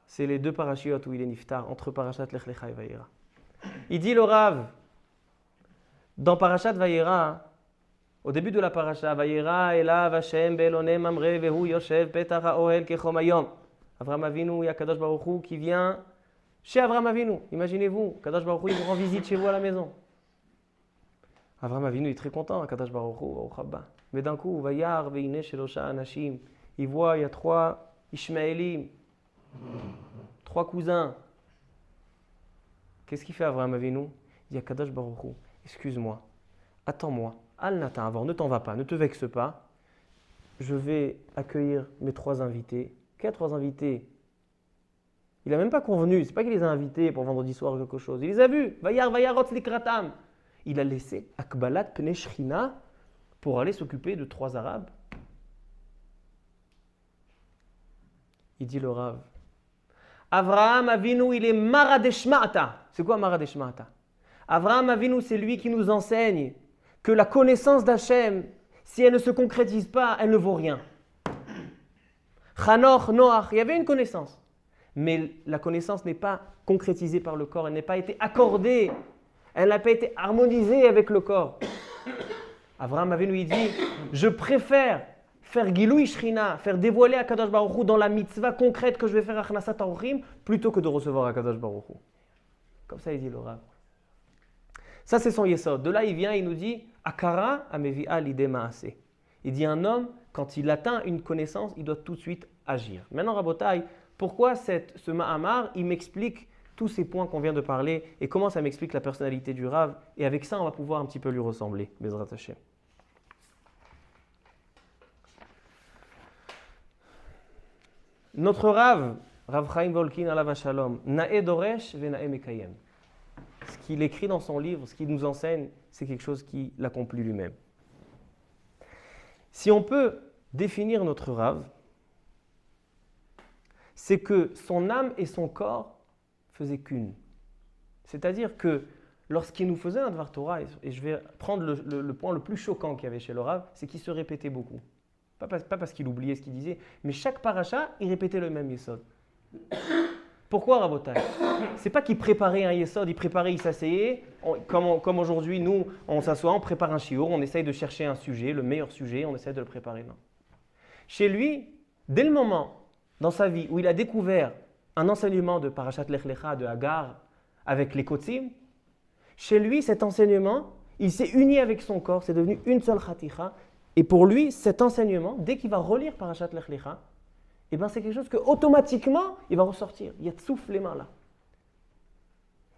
C'est les deux parashiot où il est niftar, entre Parashat Lech Lecha et Vayera. Il dit le Rav, dans Parashat Vayera, au début de la parasha, Vayera elav Hashem be'elonem mamre vehu yoshev petach ha'ohel kechom hayom. Avraham Avinu, il y a Kadosh Baruch Hu qui vient chez Avraham Avinu. Imaginez-vous, Kadosh Baruch Hu, il vous rend visite chez vous à la maison. Avraham Avinu est très content, Kadosh Baruch Hu, Baruch Haba. Mais d'un coup, Vayar ve'ine shelosha anashim. Il voit, il y a 3 Ishmaélim, 3 cousins. Qu'est-ce qu'il fait Avraham Avinu? Il dit à Kadosh Baruch Hu, excuse-moi, attends-moi. Al Natan avant, ne t'en va pas, ne te vexe pas. Je vais accueillir mes 3 invités. Quels 3 invités? Il n'a même pas convenu, c'est pas qu'il les a invités pour vendredi soir ou quelque chose. Il les a vus. Vayarot likratam. Il a laissé Akbalat Pnei Shechina pour aller s'occuper de 3 Arabes. Il dit le Rav. Avraham Avinu, il est Maradeshma'ata. C'est quoi Maradeshma'ata? Avraham Avinu, c'est lui qui nous enseigne que la connaissance d'Hachem, si elle ne se concrétise pas, elle ne vaut rien. Hanoch, Noach, il y avait une connaissance. Mais la connaissance n'est pas concrétisée par le corps, elle n'a pas été accordée, elle n'a pas été harmonisée avec le corps. Avraham Avinu, il dit, je préfère faire Gilui Shrina, faire dévoiler à Kadosh Baruch Hu dans la mitzvah concrète que je vais faire à Achnasat Aruchim, plutôt que de recevoir à Kadosh Baruch Hu. Comme ça, il dit le Rav. Ça, c'est son yesod. De là, il vient, il nous dit Akara amevi'a l'idée ma'ase. Il dit un homme, quand il atteint une connaissance, il doit tout de suite agir. Maintenant, Rabotai, pourquoi ce Mahamar, il m'explique tous ces points qu'on vient de parler et comment ça m'explique la personnalité du Rav. Et avec ça, on va pouvoir un petit peu lui ressembler. Bezrat Hashem. Notre Rav Chaim Volkin alav shalom, Na'e Doresh ve Na'e Mekayem. Ce qu'il écrit dans son livre, ce qu'il nous enseigne, c'est quelque chose qu'il accomplit lui-même. Si on peut définir notre Rav, c'est que son âme et son corps faisaient qu'une. C'est-à-dire que lorsqu'il nous faisait un Dvar Torah, et je vais prendre le point le plus choquant qu'il y avait chez le Rav, c'est qu'il se répétait beaucoup. Pas parce qu'il oubliait ce qu'il disait, mais chaque paracha, il répétait le même yesod. Pourquoi Rabotai? C'est pas qu'il préparait un yesod, il s'asseyait, comme aujourd'hui, nous, on s'assoit, on prépare un shiur, on essaye de chercher un sujet, le meilleur sujet, on essaye de le préparer. Non. Chez lui, dès le moment dans sa vie où il a découvert un enseignement de Parashat Lech Lecha, de Hagar, avec les Kotsim, chez lui, cet enseignement, il s'est uni avec son corps, c'est devenu une seule Chaticha, et pour lui, cet enseignement, dès qu'il va relire Parashat Lech Lecha, eh ben c'est quelque chose que automatiquement il va ressortir. Il y a tsouf les mains là.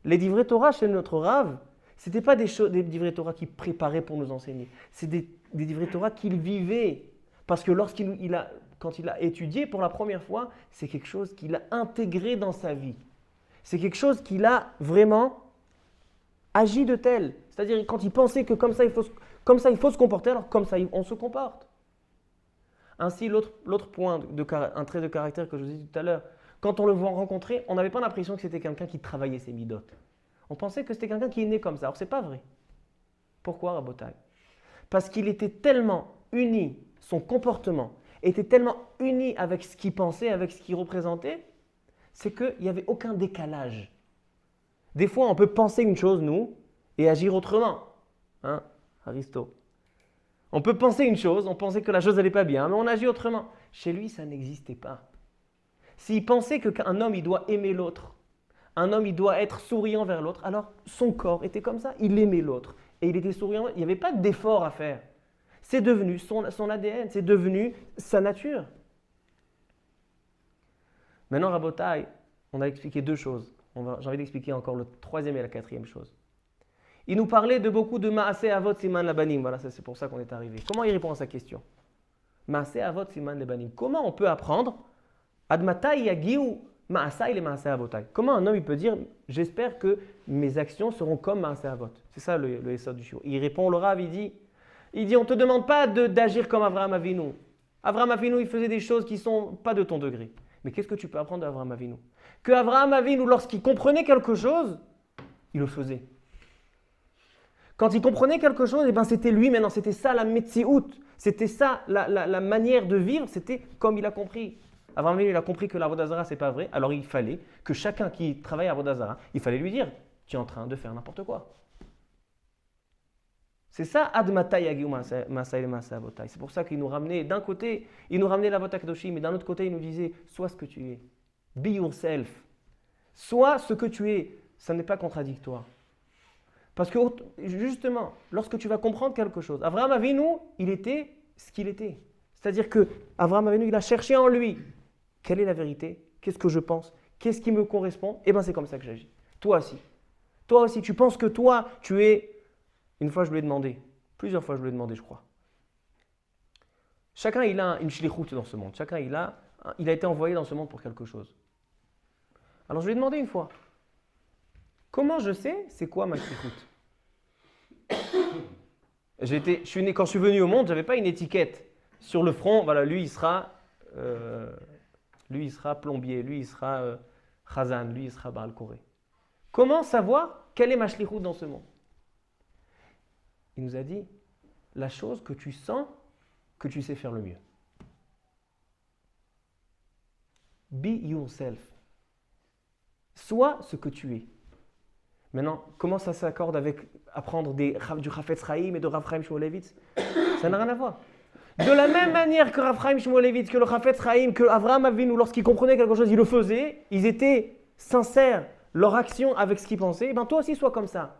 Les divrei Torah chez notre Rav, ce n'étaient pas des divrei Torah qu'il préparait pour nous enseigner. C'est des divrei Torah qu'il vivait. Parce que quand il a étudié pour la première fois, c'est quelque chose qu'il a intégré dans sa vie. C'est quelque chose qu'il a vraiment agi de tel. C'est-à-dire quand il pensait que comme ça il faut se comporter, alors comme ça on se comporte. Ainsi, l'autre point, un trait de caractère que je vous ai dit tout à l'heure, quand on le voit rencontrer, on n'avait pas l'impression que c'était quelqu'un qui travaillait ses midotes. On pensait que c'était quelqu'un qui est né comme ça. Alors, ce n'est pas vrai. Pourquoi, Rabotai? Parce qu'il était tellement uni, son comportement était tellement uni avec ce qu'il pensait, avec ce qu'il représentait, c'est qu'il n'y avait aucun décalage. Des fois, on peut penser une chose, nous, et agir autrement. Hein, Aristo. On peut penser une chose, on pensait que la chose n'allait pas bien, mais on agit autrement. Chez lui, ça n'existait pas. S'il pensait qu'un homme, il doit aimer l'autre, Un homme, il doit être souriant vers l'autre. Alors, son corps était comme ça. Il aimait l'autre. Et il était souriant. Il n'y avait pas d'effort à faire. C'est devenu son ADN. C'est devenu sa nature. Maintenant, Rabotai, on a expliqué deux choses. J'ai envie d'expliquer encore le troisième et la quatrième chose. Il nous parlait de beaucoup de Maaseh Avot Siman Labanim. Voilà, c'est pour ça qu'on est arrivé. Comment il répond à sa question? Maaseh Avot Siman Labanim. Comment on peut apprendre Admatai Yagiu Maasai le Maaseh Avotai? Comment un homme il peut dire j'espère que mes actions seront comme Maaseh Avot? C'est ça le essor du shiur. Il répond, le Rav, il dit on ne te demande pas d'agir comme Avraham Avinu. Avraham Avinu, il faisait des choses qui ne sont pas de ton degré. Mais qu'est-ce que tu peux apprendre d'Avraham Avinu? Que Avraham Avinu, lorsqu'il comprenait quelque chose, il le faisait. Quand il comprenait quelque chose, eh ben c'était lui maintenant, c'était ça la metsiout, c'était ça la manière de vivre, c'était comme il a compris. Avraham Avinu, il a compris que l'Avodah Zara, ce n'est pas vrai, alors il fallait que chacun qui travaille à Avodah Zara, il fallait lui dire, tu es en train de faire n'importe quoi. C'est ça, Admatai Yagiu Maasai le Maaseh Avotai. C'est pour ça qu'il nous ramenait, d'un côté, il nous ramenait l'Avot HaKadoshim, mais d'un autre côté, il nous disait, sois ce que tu es. Be yourself. Sois ce que tu es. Ça n'est pas contradictoire. Parce que, justement, lorsque tu vas comprendre quelque chose, Avraham Avinu, il était ce qu'il était. C'est-à-dire que Avraham Avinu, il a cherché en lui. Quelle est la vérité? Qu'est-ce que je pense? Qu'est-ce qui me correspond? Eh bien, c'est comme ça que j'agis. Toi aussi. Toi aussi, tu penses que toi, tu es... Une fois, je lui ai demandé. Plusieurs fois, je lui ai demandé, je crois. Chacun, il a une shlichut dans ce monde. Chacun, il a été envoyé dans ce monde pour quelque chose. Alors, je lui ai demandé une fois. Comment je sais c'est quoi ma shlichut? Quand je suis venu au monde, je n'avais pas une étiquette sur le front. Voilà, lui, il sera plombier. Lui, il sera chazan. Lui, il sera Baal Koré. Comment savoir quelle est ma shlichut dans ce monde? Il nous a dit la chose que tu sens que tu sais faire le mieux. Be yourself. Sois ce que tu es. Maintenant, comment ça s'accorde avec apprendre du Chafetz Chaim et de Rav Chaim Shmulevitz? Ça n'a rien à voir. De la même manière que Rav Chaim Shmulevitz, que le Chafetz Chaim, que Avraham Avinu, lorsqu'ils comprenaient quelque chose, ils le faisaient, ils étaient sincères, leur action avec ce qu'ils pensaient, ben toi aussi sois comme ça.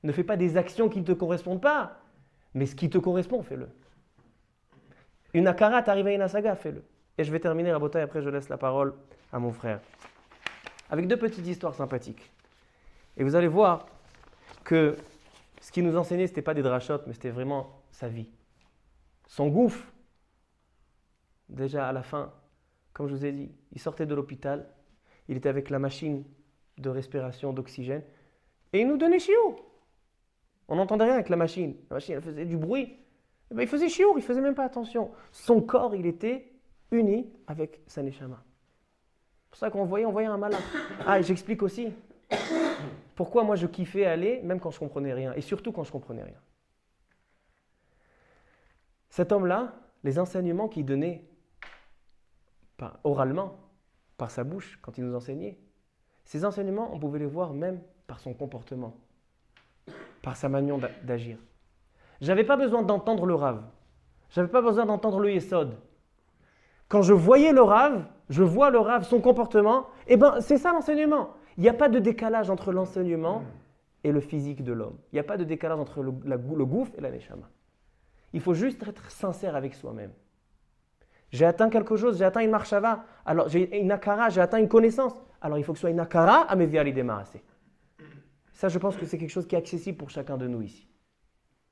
Ne fais pas des actions qui ne te correspondent pas, mais ce qui te correspond, fais-le. Une akara, t'arrives à une asaga, fais-le. Et je vais terminer, Rabotai, après je laisse la parole à mon frère. Avec deux petites histoires sympathiques. Et vous allez voir que ce qu'il nous enseignait, ce n'était pas des drachotes, mais c'était vraiment sa vie. Son gouffre, déjà à la fin, comme je vous ai dit, il sortait de l'hôpital, il était avec la machine de respiration d'oxygène, et il nous donnait chiot. On n'entendait rien avec la machine. La machine, elle faisait du bruit. Et ben, il faisait chiour, il ne faisait même pas attention. Son corps, il était uni avec sa neshama. C'est pour ça qu'on voyait un malade. Ah, et j'explique aussi pourquoi moi je kiffais aller, même quand je ne comprenais rien. Et surtout quand je ne comprenais rien. Cet homme-là, les enseignements qu'il donnait oralement, par sa bouche, quand il nous enseignait, ces enseignements, on pouvait les voir même par son comportement, par sa manière d'agir. J'avais pas besoin d'entendre le Rav. J'avais pas besoin d'entendre le Yesod. Quand je voyais le Rav, je vois le Rav, son comportement, et ben c'est ça l'enseignement. Il n'y a pas de décalage entre l'enseignement et le physique de l'homme. Il n'y a pas de décalage entre le gouffre et la neshama. Il faut juste être sincère avec soi-même. J'ai atteint quelque chose, j'ai atteint une marshava, alors j'ai une akara, j'ai atteint une connaissance. Alors il faut que ce soit une akara à meviali démarrasser. Ça, je pense que c'est quelque chose qui est accessible pour chacun de nous ici.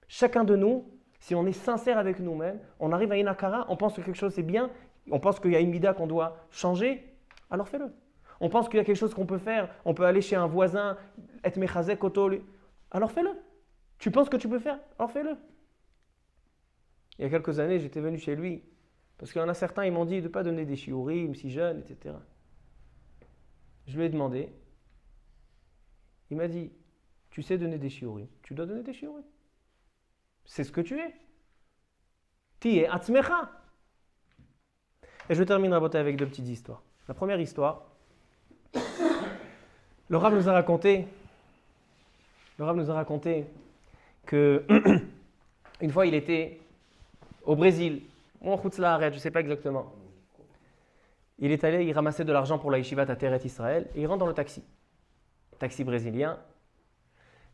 Chacun de nous, si on est sincère avec nous-mêmes, on arrive à une akara, on pense que quelque chose c'est bien, on pense qu'il y a une mida qu'on doit changer, alors fais-le. On pense qu'il y a quelque chose qu'on peut faire, on peut aller chez un voisin, être mechazek oto, alors fais-le. Tu penses que tu peux faire, alors fais-le. Il y a quelques années, j'étais venu chez lui, parce qu'il y en a certains, ils m'ont dit de ne pas donner des shiurim si jeunes, etc. Je lui ai demandé, il m'a dit, tu sais donner des shiurim, tu dois donner des shiurim. C'est ce que tu es. Tu es atzmecha. Et je termine Rabotai avec deux petites histoires. La première histoire, le Rav nous a raconté que une fois il était au Brésil, ou en Khutzlaharet, je ne sais pas exactement. Il est allé, il ramassait de l'argent pour la yeshivat à Teret Israël, et il rentre dans le taxi. taxi brésilien.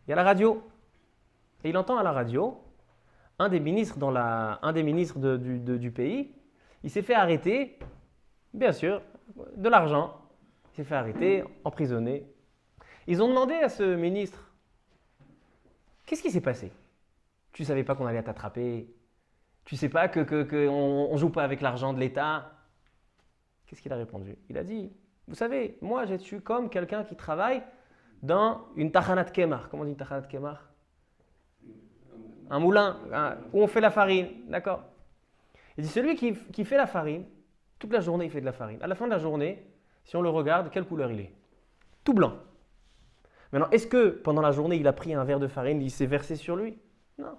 Il y a la radio. Et il entend à la radio un des ministres, du pays. Il s'est fait arrêter, bien sûr, de l'argent. Il s'est fait arrêter, emprisonné. Ils ont demandé à ce ministre, qu'est-ce qui s'est passé? Tu ne savais pas qu'on allait t'attraper? Tu ne sais pas qu'on ne joue pas avec l'argent de l'État? Qu'est-ce qu'il a répondu? Il a dit, vous savez, moi je suis comme quelqu'un qui travaille dans une tachanat kemar. Comment on dit une tachanat kemar? Un moulin où on fait la farine, d'accord? Il dit, celui qui fait la farine, toute la journée il fait de la farine. À la fin de la journée, si on le regarde, quelle couleur il est? Tout blanc. Maintenant, est-ce que pendant la journée il a pris un verre de farine, il s'est versé sur lui? Non.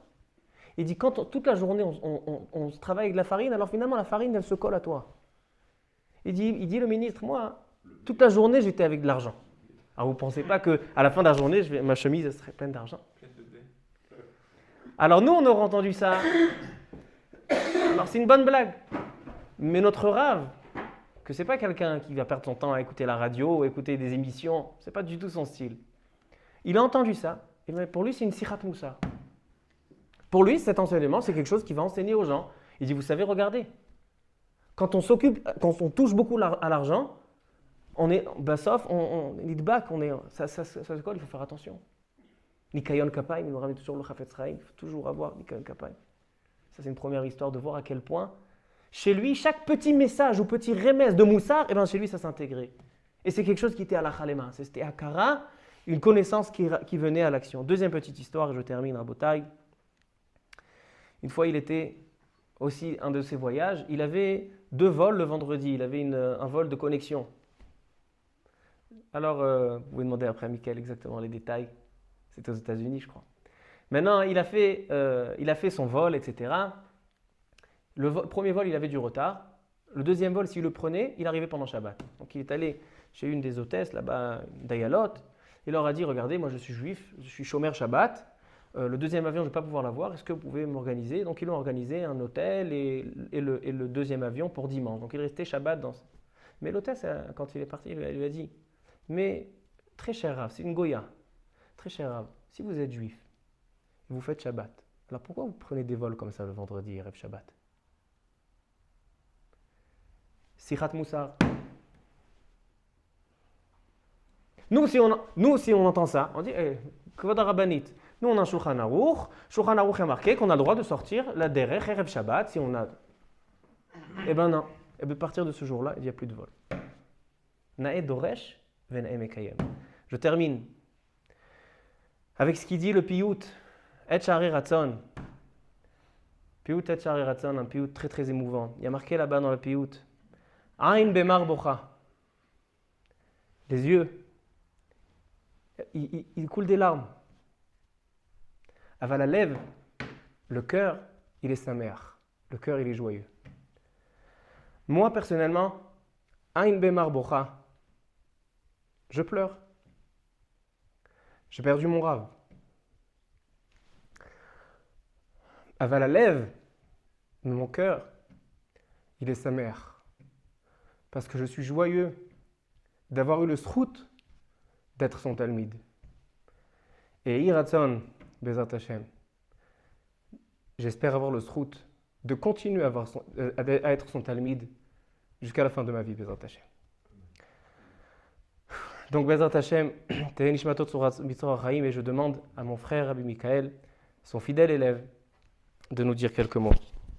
Il dit, quand toute la journée on travaille avec de la farine, alors finalement la farine elle se colle à toi. Il dit le ministre, moi, toute la journée j'étais avec de l'argent. Alors vous ne pensez pas qu'à la fin de la journée, ma chemise elle serait pleine d'argent? Alors nous, on aurait entendu ça. Alors c'est une bonne blague. Mais notre rave, que c'est pas quelqu'un qui va perdre son temps à écouter la radio ou écouter des émissions, c'est pas du tout son style. Il a entendu ça, et pour lui c'est une sirat moussa. Pour lui, cet enseignement, c'est quelque chose qu'il va enseigner aux gens. Il dit, vous savez, regardez, quand on touche beaucoup à l'argent, on est bassof, on est back, ça se colle, il faut faire attention. Nikayon Kapay, il nous ramène toujours le Chafetz Chaim, il faut toujours avoir Nikayon Kapay. Ça, c'est une première histoire de voir à quel point, chez lui, chaque petit message ou petit remès de Moussar, chez lui, ça s'intégrait. Et c'est quelque chose qui était à la Khalema, c'était à Kara, une connaissance qui venait à l'action. Deuxième petite histoire, et je termine, Rabotai. Une fois, il était aussi un de ses voyages, il avait 2 vols le vendredi, il avait un vol de connexion. Alors, vous pouvez demander après à Michael exactement les détails. C'était aux États-Unis, je crois. Maintenant, il a fait son vol, etc. Le premier vol, il avait du retard. Le deuxième vol, s'il le prenait, il arrivait pendant Shabbat. Donc, il est allé chez une des hôtesses, là-bas, Dayalot. Il leur a dit, regardez, moi je suis juif, je suis chômeur Shabbat. Le deuxième avion, je ne vais pas pouvoir l'avoir. Est-ce que vous pouvez m'organiser? Donc, ils ont organisé un hôtel et le deuxième avion pour dimanche. Donc, il restait Shabbat dans... Mais l'hôtesse, quand il est parti, elle lui a dit, mais très cher Rav, c'est une Goya. Très cher Rav, si vous êtes juif et vous faites Shabbat, alors pourquoi vous prenez des vols comme ça le vendredi et Erev Shabbat? Sirat Moussar. Nous, si on entend ça, on dit, Kvod Rabbanit. Nous, on a un Shulchan Aruch. Shulchan Aruch a marqué qu'on a le droit de sortir la derech Erev Shabbat si on a... Eh ben non. Et bien, à partir de ce jour-là, il n'y a plus de vol. Nae Doresh, Venae Mekayem. Je termine avec ce qu'il dit le Piyut. Et Shari Ratzon. Piyut Et Shari Ratzon, un Piyut très très émouvant. Il y a marqué là-bas dans le Piyut. Ain Bemar Bocha. Les yeux, il coule des larmes. Aval Alev, le cœur, il est sa mère. Le cœur, il est joyeux. Moi, personnellement, Ain Bemar Bocha, je pleure. J'ai perdu mon rave. Aval Alev, mon cœur, il est sa mère. Parce que je suis joyeux d'avoir eu le srout d'être son talmid. Et Iratzon, Bezat Hashem, j'espère avoir le srout de continuer à être son talmid jusqu'à la fin de ma vie, Bezat Hashem. Donc Bezat Hashem, Tehe Nishmatot Mitzvah Chaim, et je demande à mon frère Rabbi Michael, son fidèle élève, de nous dire quelques mots.